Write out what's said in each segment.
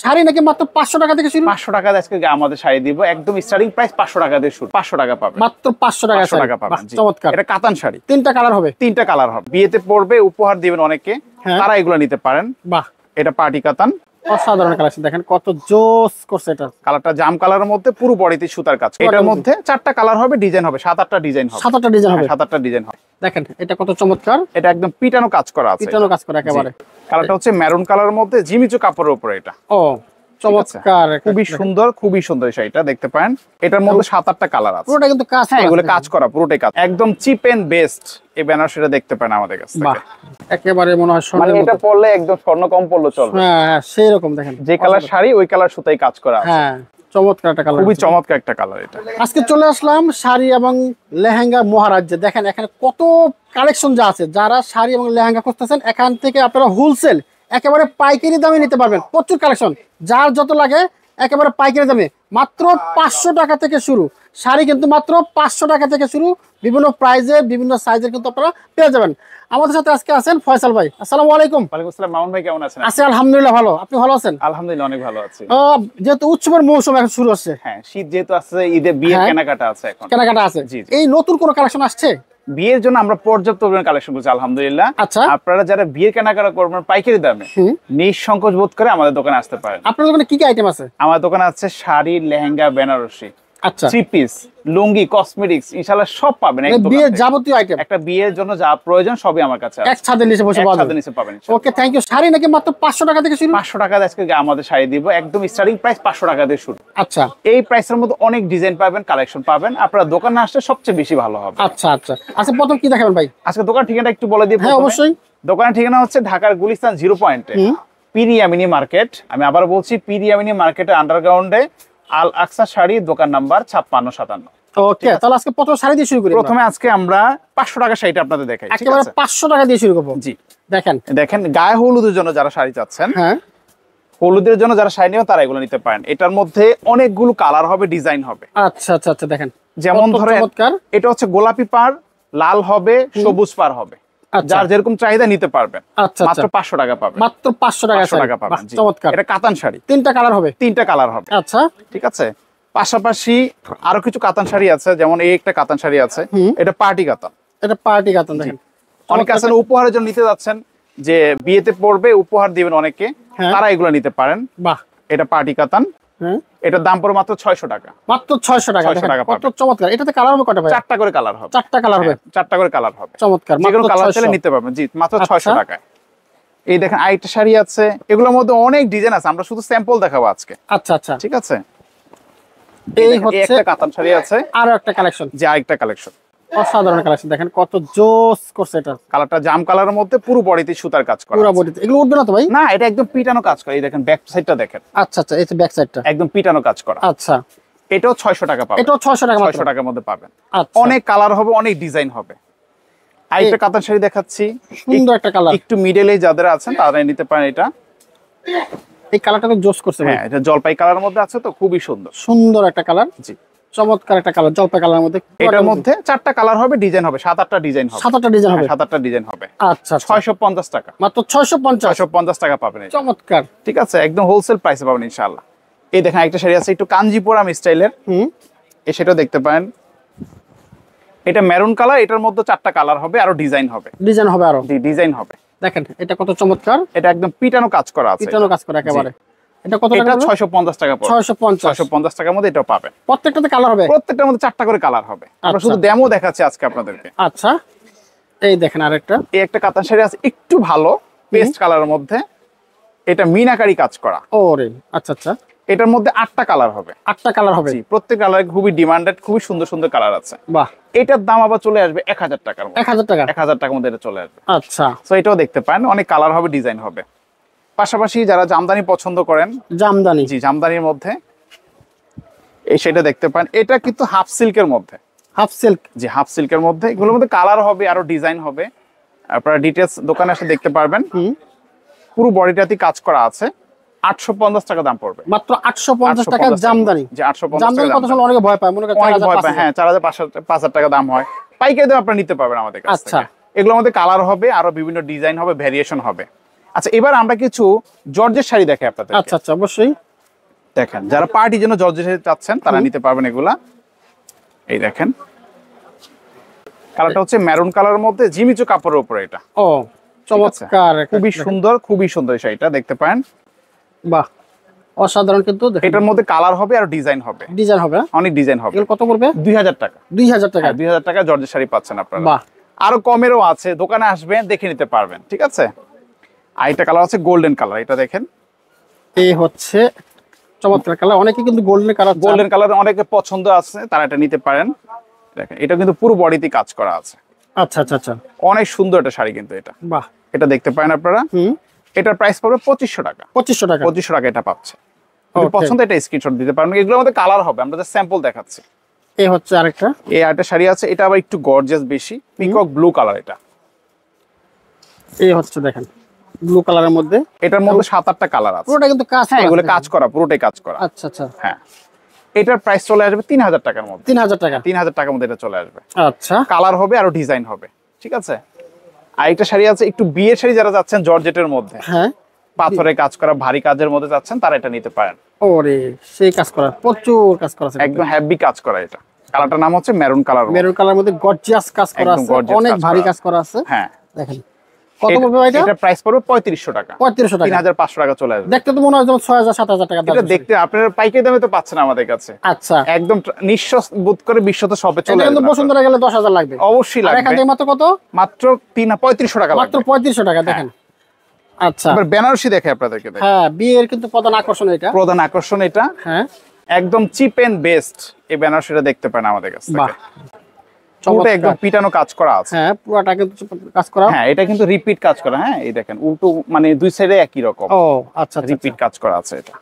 শাড়ি নাকি মাত্র 500 টাকা থেকে শুরু? 500 টাকা আজকে আমাদের শাড়ি দিব, একদম স্টার্টিং প্রাইস 500 টাকা দিয়ে শুরু। 500 টাকা পাবেন, মাত্র 500 টাকা শাড়ি। পাবেন। চমৎকার। এটা কাতান শাড়ি, তিনটা কালার হবে। তিনটা কালার হবে, বিয়েতে পরবে, উপহার দিবেন অনেকে, তারা এগুলো নিতে পারেন। বাহ, এটা পার্টি কাতান, অসাধারণ কালেকশন। দেখেন কত জোস করছে এটা। কালারটা জাম কালারের মধ্যে, পুরো বডিতে সুতার কাজ। এটার মধ্যে 4টা কালার হবে, ডিজাইন হবে 7-8টা ডিজাইন হবে। 7-8টা ডিজাইন হবে। 7-8টা ডিজাইন হবে। দেখেন এটা কত চমৎকার। এটা একদম পিটানো কাজ করা আছে, পিটানো কাজ করা একেবারে। কালারটা হচ্ছে মেরুন কালারের মধ্যে জিমিচু কাপড়ের উপরে। এটা ও চমৎকার, খুবই সুন্দর, খুবই সুন্দর শাড়িটা দেখতে পারেন। এটার মধ্যে 7-8টা কালার আছে, পুরোটা কিন্তু কাজ। হ্যাঁ এগুলো কাজ করা, পুরোটাই কাজ, একদম চিপ এন্ড বেস্ট। এই বেনারসিটা দেখতে পারেন আমাদের কাছে। বাহ, একেবারে মনে হয় মানে এটা পরলে একদম স্বর্ণ কম পড়লো চলবে। হ্যাঁ সেই রকম। দেখেন যে কালার শাড়ি ওই কালার সুতায় কাজ করা আছে। হ্যাঁ চমৎকার একটা কালার, খুবই চমৎকার একটা কালার এটা। আজকে চলে আসলাম শাড়ি এবং লেহেঙ্গা মহারাজ্যে। দেখেন এখানে কত কালেকশন যা আছে। যারা শাড়ি এবং লেহেঙ্গা খুঁজতেছেন, এখান থেকে আপনারা হোলসেল একেবারে পাইকারি দামে নিতে পারবেন। প্রচুর কালেকশন, যার যত লাগে একেবারে পাইকারি দামে, মাত্র 500 টাকা থেকে শুরু। শাড়ি কিন্তু মাত্র 500 টাকা থেকে শুরু, বিভিন্ন প্রাইজে বিভিন্ন সাইজের কিন্তু আপনারা পেয়ে যাবেন। আমাদের সাথে আজকে আছেন ফয়সাল ভাই। আসসালামু আলাইকুম। ওয়ালাইকুম আসসালাম। মামুন ভাই কেমন আছেন? আছি আলহামদুলিল্লাহ ভালো, আপনি ভালো আছেন? আলহামদুলিল্লাহ অনেক ভালো আছি। যেহেতু উৎসবের মৌসুম এখন শুরু হচ্ছে, হ্যাঁ শীত যেহেতু আছে, ঈদে বিয়ের কেনাকাটা আছে, এখন কেনাকাটা আছে। এই নতুন কোন কালেকশন আসছে বিয়ের জন্য? আমরা পর্যাপ্ত পরিমাণ কালেকশন করছি আলহামদুলিল্লাহ। আচ্ছা, আপনারা যারা বিয়ের কেনাকাটা করবেন পাইকারি দামে, নিঃসংকোচ বোধ করে আমাদের দোকানে আসতে পারেন। আপনার দোকানে কি কি আইটেম আছে? আমার দোকানে আছে শাড়ি, লেহেঙ্গা, বেনারসি, আচ্ছা, থ্রি পিস, লুঙ্গি, কসমেটিক্স, ইনশাআল্লাহ সব পাবেন। বিয়ের যাবতীয় আইটেম, একটা বিয়ের জন্য যা প্রয়োজন সবই আমার কাছে আছে। এক ছাদের নিচে বসে পাবেন। ওকে, থ্যাংক ইউ। শাড়ি নাকি মাত্র 500 টাকা থেকে শুরু? 500 টাকা আজকে আমাদের শাড়ি দিব, একদম স্টার্টিং প্রাইস 500 টাকা দিয়ে শুরু। আচ্ছা, এই প্রাইসের মধ্যে অনেক ডিজাইন পাবেন, কালেকশন পাবেন। আপনারা দোকানে আসলে সবচেয়ে বেশি ভালো হবে। আচ্ছা আচ্ছা আচ্ছা, প্রথম কি দেখাবেন ভাই? আজকে দোকান ঠিকানা একটু বলে দিই। হ্যাঁ অবশ্যই। দোকানের ঠিকানা হচ্ছে ঢাকার গুলিস্তান 0 পয়েন্টে, পিরিয়ামিনি মার্কেট। আমি আবার বলছি, পিরিয়ামিনি মার্কেটের আন্ডারগ্রাউন্ডে আল আকসা শাড়ি, দোকান নাম্বার 5657। ওকে, তাহলে আজকে প্রথম শাড়ি দিয়ে শুরু করি। প্রথমে আজকে আমরা 500 টাকা শাড়িটা আপনাদের দেখাই, ঠিক একেবারে আছে? 500 টাকা দিয়ে শুরু করব। জি, দেখেন গায়ে হলুদের জন্য যারা শাড়ি চাচ্ছেন, হ্যাঁ হলুদের জন্য যারা শাড়ি নেবেন তারা এগুলো নিতে পারেন। এটার মধ্যে অনেকগুলো কালার হবে, ডিজাইন হবে। আচ্ছা আচ্ছা আচ্ছা, দেখেন যেমন ধরেন এটা হচ্ছে গোলাপি পাড়, লাল হবে, সবুজ পাড় হবে, যার যেরকম চাহিদা নিতে পারবেন। মাত্র 500 টাকা পাবেন, মাত্র 500 টাকা পাবেন। চমৎকার। এটা কাতান শাড়ি, তিনটা কালার হবে। তিনটা কালার হবে। আচ্ছা, ঠিক আছে। পাশাপাশি আরো কিছু কাতান শাড়ি আছে, যেমন এই একটা কাতান শাড়ি আছে, এটা পার্টি কাতান। এটা পার্টি কাতান। দেখেন অনেকে আছেন উপহারের জন্য নিতে যাচ্ছেন, যে বিয়েতে পরবে, উপহার দিবেন অনেকে, তারা এগুলো নিতে পারেন। বাহ, এটা পার্টি কাতান। এটার দাম পড়ে মাত্র 600 টাকা। মাত্র 600 টাকা। কত চমৎকার। এটাতে কালার হবে কয়টা ভাই? 4টা করে কালার হবে। 4টা কালার হবে। 4টা করে কালার হবে। চমৎকার। যে কোনো কালার চাইলে নিতে পারবেন। জি, মাত্র 600 টাকায়। এই দেখেন আরেকটা শাড়ি আছে, এগুলোর মধ্যে অনেক ডিজাইন আছে, আমরা শুধু স্যাম্পল দেখাবো আজকে। আচ্ছা আচ্ছা, ঠিক আছে। এই হচ্ছে একটা কাতান শাড়ি আছে, আরো একটা কালেকশন। যে আরেকটা কালেকশন, অসাধারণ কালেকশন। দেখেন কত জোস করছে এটা। কালারটা জাম কালারের মধ্যে, পুরো বডিতে সুতার কাজ করা। পুরো বডিতে এগুলো উঠবে না তো ভাই? না, এটা একদম পিটানো কাজ করা। এই দেখেন ব্যাক সাইডটা দেখেন। আচ্ছা আচ্ছা, এই যে ব্যাক সাইডটা একদম পিটানো কাজ করা। আচ্ছা, এটাও 600 টাকা পাবেন। এটাও 600 টাকা, 600 টাকার মধ্যে পাবেন। আচ্ছা, অনেক কালার হবে, অনেক ডিজাইন হবে। আরেকটা কাতান শাড়ি দেখাচ্ছি, সুন্দর একটা কালার। একটু মিডলে যাদের আছেন তারা নিতে পারেন। এটা এই কালারটা তো জোস করছে ভাই। হ্যাঁ, এটা জলপাই কালারের মধ্যে আছে, তো খুবই সুন্দর। সুন্দর একটা কালার। জি, চমৎকার একটা কালার, জলপাই কালারের মধ্যে। এটার মধ্যে 4টা কালার হবে, ডিজাইন হবে 7-8টা ডিজাইন হবে। 7-8টা ডিজাইন হবে। 7-8টা ডিজাইন হবে। আচ্ছা, 650 টাকা। মাত্র 650 টাকা পাবেন। চমৎকার। ঠিক আছে, একদম হোলসেল প্রাইসে পাবেন ইনশাআল্লাহ। এই দেখেন একটা শাড়ি আছে একটু কাঞ্জিপুরাম স্টাইলের, সেটাও দেখতে পারেন। এটা মেরুন কালার, এটার মধ্যে 4টা কালার হবে, আরো ডিজাইন হবে। আরো ডিজাইন হবে। দেখেন এটা কত চমৎকার। এটা একদম পিটানো কাজ করা আছে, পিটানো কাজ করা একেবারে। এটা কত টাকা? এটা 650 টাকা পড়বে। 650 টাকার মধ্যে এটাও পাবেন। প্রত্যেকটাতে কালার হবে? প্রত্যেকটার মধ্যে 4টা করে কালার হবে। আমরা শুধু ডেমো দেখাচ্ছি আজকে আপনাদেরকে। আচ্ছা, এই দেখেন আরেকটা। এই একটা কাতান শাড়ি আছে একটু ভালো পেস্ট কালারের মধ্যে, এটা মিনাকারি কাজ করা। ওরে আচ্ছা আচ্ছা, এটার মধ্যে 8টা কালার হবে। 8টা কালার হবে। জি, প্রত্যেক কালারে খুবই ডিমান্ডেড, খুবই সুন্দর সুন্দর কালার আছে। বাহ, এটার দাম আবার চলে আসবে 1000 টাকার মধ্যে। 1000 টাকা? 1000 টাকার মধ্যে এটা চলে আসবে। আচ্ছা, সো এটাও দেখতে পারেন, অনেক কালার হবে, ডিজাইন হবে। পাশাপাশি যারা জামদানি পছন্দ করেন, জামদানি, জি জামদানির মধ্যে এই সেটা দেখতে পারেন। এটা কিন্তু হাফ সিল্কের মধ্যে। Half silk? জি, হাফ সিল্কের মধ্যে। এগুলোর মধ্যে কালার হবে, আরো ডিজাইন হবে। আপনারা ডিটেইলস দোকানে এসে দেখতে পারবেন। পুরো বডিটাতে কাজ করা আছে। 850 টাকা দাম পড়বে। মাত্র 850 টাকা জামদানি? জি, 850 জামদানি কত সময় অনেকে ভয় পায়, মনে করে 4000 হ্যাঁ 4000 টাকা দাম হয়। পাইকারি দাম আপনারা নিতে পারবেন আমাদের কাছ থেকে। এগুলোর মধ্যে কালার হবে, আরো বিভিন্ন ডিজাইন হবে, ভেরিয়েশন হবে। আচ্ছা, এবার আমরা কিছু জর্জের শাড়ি দেখাই আপনাদের। আচ্ছা আচ্ছা, অবশ্যই দেখেন, যারা পার্টির জন্য জর্জের শাড়ি চাচ্ছেন তারা নিতে পারবেন এগুলা। এই দেখেন, কালারটা হচ্ছে মেরুন কালারের মধ্যে জিমিচু কাপড়ের উপরে এটা। ও চমৎকার, খুবই সুন্দর, খুবই সুন্দর এই শাড়িটা, দেখতে পারেন। বাহ, অসাধারণ। কিন্তু এটার মধ্যে কালার হবে আর ডিজাইন হবে, ডিজাইন হবে, অনেক ডিজাইন হবে। এগুলো কত পড়বে? 2000 টাকা। 2000 টাকা। 2000 টাকা জর্জের শাড়ি পাচ্ছেন আপনারা। বাহ, আরো কমেরও আছে, দোকানে আসবেন দেখে নিতে পারবেন, ঠিক আছে। আর এটা কালার আছে গোল্ডেন কালার, এটা দেখেন। এই হচ্ছে চমৎকার কালার। অনেকে কিন্তু গোল্ডেন কালার, গোল্ডেন কালার অনেকে পছন্দ আছে, তারা এটা নিতে পারেন। দেখেন, এটা কিন্তু পুরো বডিতে কাজ করা আছে। আচ্ছা আচ্ছা আচ্ছা, অনেক সুন্দর একটা শাড়ি কিন্তু এটা। বাহ, এটা দেখতে পারেন আপনারা। এটার প্রাইস পড়বে 2500 টাকা। 2500 টাকা। 2500 টাকা এটা পাচ্ছে। যদি পছন্দ এটা স্ক্রিনশট দিতে পারেন। এগুলোর মধ্যে কালার হবে, আমরা জাস্ট স্যাম্পল দেখাচ্ছি। এই হচ্ছে আরেকটা, এই আরেকটা শাড়ি আছে, এটা আবার একটু গর্জিয়াস বেশি, পিকক ব্লু কালার এটা। এই হচ্ছে দেখেন ব্লু কালারের মধ্যে, এটার মধ্যে 7-8টা কালার আছে। পুরোটা কিন্তু কাজ হ্যাঁ, করা এগুলো আছে। কাজ করা, পুরোটাই কাজ করা। আচ্ছা আচ্ছা, হ্যাঁ, এটার প্রাইস চলে আসবে 3000 টাকার মধ্যে। 3000 টাকা। 3000 টাকার মধ্যে এটা চলে আসবে। আচ্ছা, কালার হবে আর ডিজাইন হবে, ঠিক আছে। আর একটা শাড়ি আছে একটু বিয়ের শাড়ি, যারা যাচ্ছেন জর্জেটের মধ্যে, হ্যাঁ, পাথরে কাজ করা ভারী কাজের মধ্যে যাচ্ছেন, তারা এটা নিতে পারেন। ওরে সেই কাজ করা, প্রচুর কাজ করা আছে, একদম হেভি কাজ করা এটা। কালারটার নাম হচ্ছে মেরুন কালার। মেরুন কালারের মধ্যে গর্জিয়াস কাজ করা একদম আছে, gorgeous অনেক কাজ ভারী করা কাজ করা আছে। হ্যাঁ, দেখেন কত পড়বে ভাই এটা? এটা প্রাইস পড়বে 3500 টাকা। 3500 টাকা। 3500 টাকা চলে আসবে। দেখতে তো মনে হয় যেমন 6000 7000 টাকা দাম। এটা দেখতে আপনারা পাইকারি দামে তো পাচ্ছেন আমাদের কাছে। আচ্ছা, একদম নিঃস্ব বোধ করে বিশ্বত শপে চলে এটা কিন্তু আসবে। বসুন্ধরা গেলে 10000 লাগবে। অবশ্যই আর এখান লাগবে। থেকে মাত্র কত? মাত্র 3500 টাকা মাত্র লাগবে। 3500 টাকা। দেখেন, আচ্ছা, এবার বেনারসি দেখে আপনাদেরকে। দেখেন, হ্যাঁ, বিয়ের কিন্তু প্রধান আকর্ষণ এটা। প্রধান আকর্ষণ এটা। হ্যাঁ, একদম চিপ এন্ড বেস্ট এই বেনারসিটা দেখতে পারেন আমাদের কাছ বাহ, থেকে। পুরোটা একদম পিটানো কাজ করা আছে। হ্যাঁ, পুরোটা কিন্তু কাজ করা। হ্যাঁ, এটা কিন্তু রিপিট কাজ করা। হ্যাঁ, এই দেখেন উল্টো, মানে দুই সাইডে একই রকম। ও আচ্ছা আচ্ছা, রিপিট কাজ করা আছে এটা।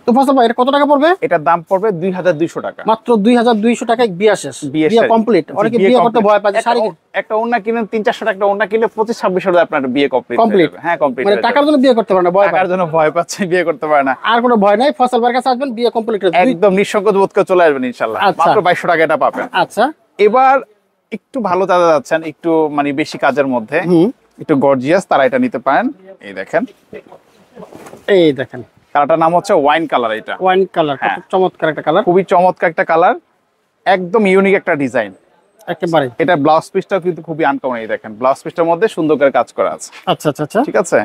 তো ফসল ভাই এটা কত টাকা পড়বে? এটার দাম পড়বে 2200 টাকা। মাত্র 2200 টাকায় বিয়ে শেষ, বিয়ে শাড়ি। কমপ্লিট। অনেকে বিয়ে বিয়ে করতে complete। ভয় পায় যে শাড়ি একটা ওড়না কিনেন 300-400 টাকা ওড়না কিনলে 25-2600 টাকা আপনার বিয়ে কমপ্লিট। হ্যাঁ, কমপ্লিট। মানে টাকার জন্য বিয়ে করতে পারে না, ভয় পায়। টাকার জন্য ভয় পাচ্ছে, বিয়ে করতে পারে না। আর কোনো ভয় নাই, ফসল ভাইয়ের কাছে আসবেন, বিয়ে কমপ্লিট করে একদম নিঃসংকোচ বোধ করে চলে আসবেন ইনশাআল্লাহ। আচ্ছা। মাত্র 2200 টাকা এটা পাবেন। আচ্ছা, এবার একটু ভালো যারা যাচ্ছেন, একটু মানে বেশি কাজের মধ্যে, একটু গর্জিয়াস, তারা এটা নিতে পারেন। এই দেখেন, এই দেখেন কালারটার নাম হচ্ছে ওয়াইন কালার। এটা ওয়াইন কালার, কত চমৎকার একটা কালার, খুবই চমৎকার একটা কালার, একদম ইউনিক একটা ডিজাইন একেবারে। এটা ব্লাউজ পিসটাও কিন্তু খুবই আনকমন। এই দেখেন, ব্লাউজ পিসটার মধ্যে সুন্দর করে কাজ করা আছে। আচ্ছা আচ্ছা আচ্ছা, ঠিক আছে,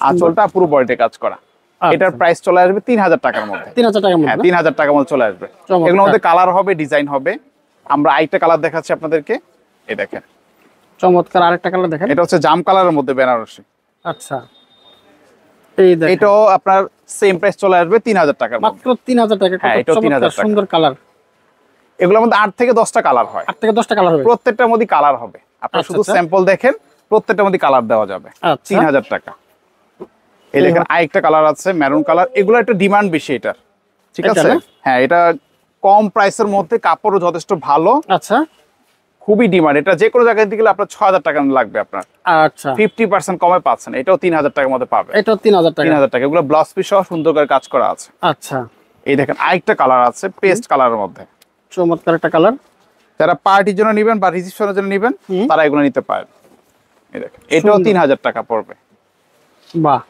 আঁচলটা পুরো বডিতে কাজ করা। এটার প্রাইস চলে আসবে 3000 টাকার মধ্যে। 3000 টাকার হ্যাঁ, মধ্যে। 3000 টাকার মধ্যে চলে আসবে। চমৎকার। এগুলোর মধ্যে কালার হবে, ডিজাইন হবে। আমরা আরেকটা কালার দেখাচ্ছি আপনাদেরকে। এই দেখেন, চমৎকার আরেকটা কালার দেখেন। এটা হচ্ছে জাম কালারের মধ্যে বেনারসি। আচ্ছা, এই দেখেন, এটাও আপনার সেম প্রাইস চলে আসবে 3000 টাকার মধ্যে। মাত্র 3000 টাকা। হ্যাঁ, কত এটাও 3000 চমৎকার টাকা। সুন্দর কালার। এগুলোর মধ্যে 8 থেকে 10টা কালার হয়। 8 থেকে 10টা কালার হবে। প্রত্যেকটার মধ্যে কালার হবে। আপনারা আচ্ছা, শুধু আচ্ছা। স্যাম্পল দেখেন, প্রত্যেকটার মধ্যে কালার দেওয়া যাবে। আচ্ছা। 3000 টাকা। এই দেখেন, আরেকটা কালার আছে মেরুন কালার। এগুলো একটা ডিমান্ড বেশি এটার, ঠিক এটা আছে। না? হ্যাঁ, এটা কম প্রাইসের মধ্যে, কাপড়ও যথেষ্ট ভালো, আচ্ছা খুবই ডিমান্ড। এটা যে কোনো জায়গায় গেলে আপনার 6000 টাকা লাগবে। আপনার আচ্ছা, 50% কমে পাচ্ছেন। এটাও 3000 টাকার মধ্যে পাবে। এটাও 3000 টাকা। 3000 টাকা। এগুলো ব্লাউজ পিস সহ সুন্দর করে কাজ করা আছে। আচ্ছা, এই দেখেন, আরেকটা কালার আছে পেস্ট কালারের মধ্যে। চমৎকার একটা কালার। যারা পার্টির জন্য নেবেন বা রিসেপশনের জন্য নেবেন, তারা এগুলো নিতে পারেন। এই দেখেন, এটাও 3000 টাকা পড়বে। বাহ,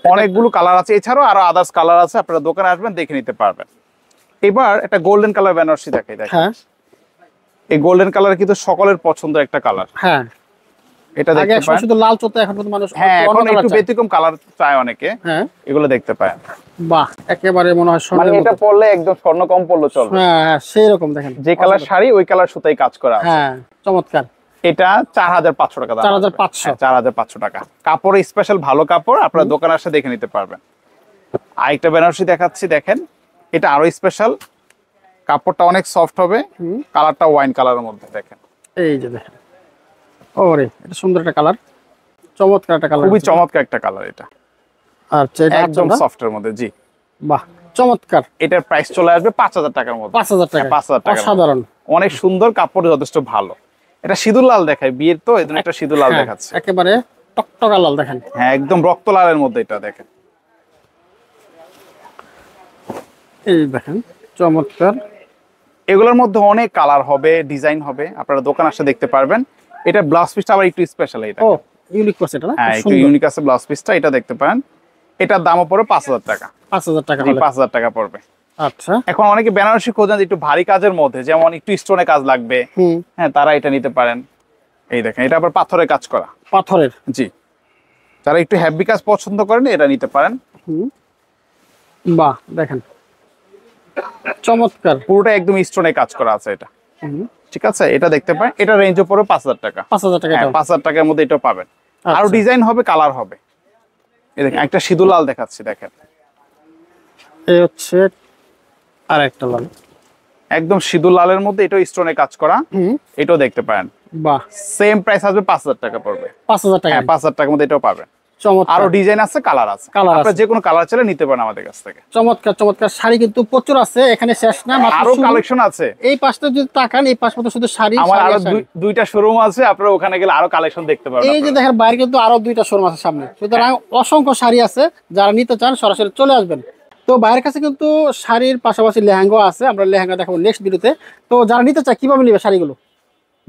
অনেকগুলো কালার আছে, এছাড়াও আরো আদার্স কালার আছে। আপনারা দোকানে আসবেন, দেখে নিতে পারবেন। এবার একটা গোল্ডেন কালার বেনারসি দেখাই। দেখেন, হ্যাঁ এই গোল্ডেন কালার কিন্তু সকলের পছন্দের একটা কালার। হ্যাঁ, এটা আগে দেখতে একসময় পারেন। শুধু লাল চলতো, এখন কিন্তু মানুষ হ্যাঁ, অন্য এখন কালার একটু চায়। ব্যতিক্রম কালার চায় অনেকে। হ্যাঁ, এগুলো দেখতে পারেন। বাহ, একেবারে মনে হয় মানে সোনার এটা মতো। পরলে একদম স্বর্ণ কম পড়লো চলবে। হ্যাঁ, সেই রকম দেখেন, যে কালার শাড়ি ওই কালার সুতায় কাজ করা আছে। হ্যাঁ, চমৎকার। এটা 4500 টাকা দাম। 4500। 4500 টাকা। কাপড় স্পেশাল ভালো কাপড়, আপনারা দোকানে এসে দেখে নিতে পারবেন। আরেকটা বেনারসি দেখাচ্ছি, দেখেন, এটা আরো স্পেশাল। কাপড়টা অনেক সফট হবে, কালারটা ওয়াইন কালারের মধ্যে। দেখেন, এই যে দেখেন, ওরে এটা সুন্দর একটা কালার, চমৎকার একটা কালার, খুবই চমৎকার একটা কালার এটা। আচ্ছা, এটা একদম আঁচলটা? সফটের মধ্যে। জি, বাহ, চমৎকার। এটার প্রাইস চলে আসবে 5000 টাকার মধ্যে। 5000 টাকা। 5000 টাকা। অসাধারণ। অনেক সুন্দর কাপড়, যথেষ্ট ভালো। এটা সিঁদুর লাল দেখায়, বিয়ের তো এজন্য একটা সিঁদুর লাল হ্যাঁ, দেখাচ্ছে। একেবারে টকটকা লাল দেখেন। হ্যাঁ, একদম রক্ত লালের মধ্যে এটা। দেখেন, এই দেখেন, চমৎকার। এগুলোর মধ্যে অনেক কালার হবে, ডিজাইন হবে। আপনারা দোকান আসে দেখতে পারবেন। এটা ব্লাউজ পিসটা আবার একটু স্পেশাল। এটা ও ইউনিক করছে এটা না, হ্যাঁ খুব একটু সুন্দর। ইউনিক আছে ব্লাউজ পিসটা, এটা দেখতে পারেন। এটার দামও পড়বে 5000 টাকা। 5000 টাকা জি হলে 5000 টাকা পড়বে। আচ্ছা। এখন অনেকে বেনারসি খোঁজেন যে একটু ভারী কাজের মধ্যে, যেমন একটু স্টোনে কাজ লাগবে, হুম, হ্যাঁ তারা এটা নিতে পারেন। এই দেখেন এটা আবার পাথরের কাজ করা। পাথরের। জি, যারা একটু হেভি কাজ পছন্দ করেন এটা নিতে পারেন। হুম, বাহ দেখেন চমৎকার। পুরোটা একদম স্টোনে কাজ করা আছে এটা। হুম, ঠিক আছে, এটা দেখতে পারেন। এটা রেঞ্জও পড়বে 5000 টাকা। 5000 টাকা হ্যাঁ এটাও। 5000 টাকার মধ্যে এটাও পাবেন। আরো আচ্ছা। ডিজাইন হবে, কালার হবে। এই দেখেন একটা সিঁদুর লাল দেখাচ্ছি, দেখেন এই হচ্ছে আর একটা লাল। একদম সিঁদুর লালের মধ্যে এটাও স্টোনে কাজ করা। হুম, এটাও দেখতে পারেন। বাহ সেম প্রাইস আসবে 5000 টাকা পড়বে। 5000 টাকা। হ্যাঁ 5000 টাকার মধ্যে এটাও পাবেন। চমৎকার আরো ডিজাইন আছে, কালার আছে, কালার আপনারা আছে। যে কোনো কালার চাইলে নিতে পারেন আমাদের কাছ থেকে। চমৎকার চমৎকার শাড়ি কিন্তু প্রচুর আছে, এখানে শেষ না, মাত্র আরো শুরু। কালেকশন আছে। এই পাশটা যদি তাকান, এই পাশ মতো শুধু শাড়ি, আমার শাড়ি আরো আর শাড়ি। দুইটা শোরুম আছে, আপনারা ওখানে গেলে আরো কালেকশন দেখতে পাবেন। এই যে দেখেন বাইরে কিন্তু আরো 2টা শোরুম আছে সামনে, সুতরাং অসংখ্য শাড়ি আছে, যারা নিতে চান সরাসরি চলে আসবেন। তো বাইরের কাছে কিন্তু শাড়ির পাশাপাশি লেহেঙ্গা আছে, আমরা লেহেঙ্গা দেখাবো নেক্সট ভিডিওতে। তো যারা নিতে চায় কিভাবে নিবে শাড়িগুলো?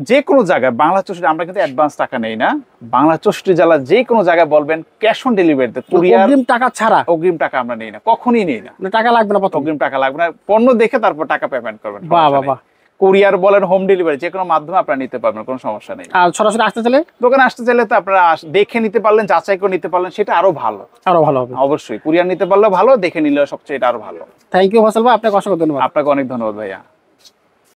যে কোনো জায়গায় বাংলা 64, আমরা কিন্তু অ্যাডভান্স টাকা নেই না। বাংলা 64 জেলা যে কোনো জায়গায় বলবেন, ক্যাশ অন ডেলিভারিতে, কুরিয়ার অগ্রিম টাকা ছাড়া? অগ্রিম টাকা আমরা নেই না, কখনই নেই না। মানে টাকা লাগবে না প্রথম? অগ্রিম টাকা লাগবে না, পণ্য দেখে তারপর টাকা পেমেন্ট করবেন। বাহ বাহ বাহ। কুরিয়ার বলেন, হোম ডেলিভারি, যে কোনো মাধ্যমে আপনারা নিতে পারবেন, কোনো সমস্যা নেই। আর সরাসরি আসতে চাইলে? দোকানে আসতে চাইলে তো আপনারা দেখে নিতে পারলেন, যাচাই করে নিতে পারলেন, সেটা আরো ভালো। আরো ভালো হবে। অবশ্যই কুরিয়ার নিতে পারলে ভালো, দেখে নিলে সবচেয়ে এটা আরো ভালো। থ্যাংক ইউ ফয়সাল ভাই, আপনাকে অসংখ্য ধন্যবাদ। আপনাকে অনেক ধন্যবাদ ভাইয়া।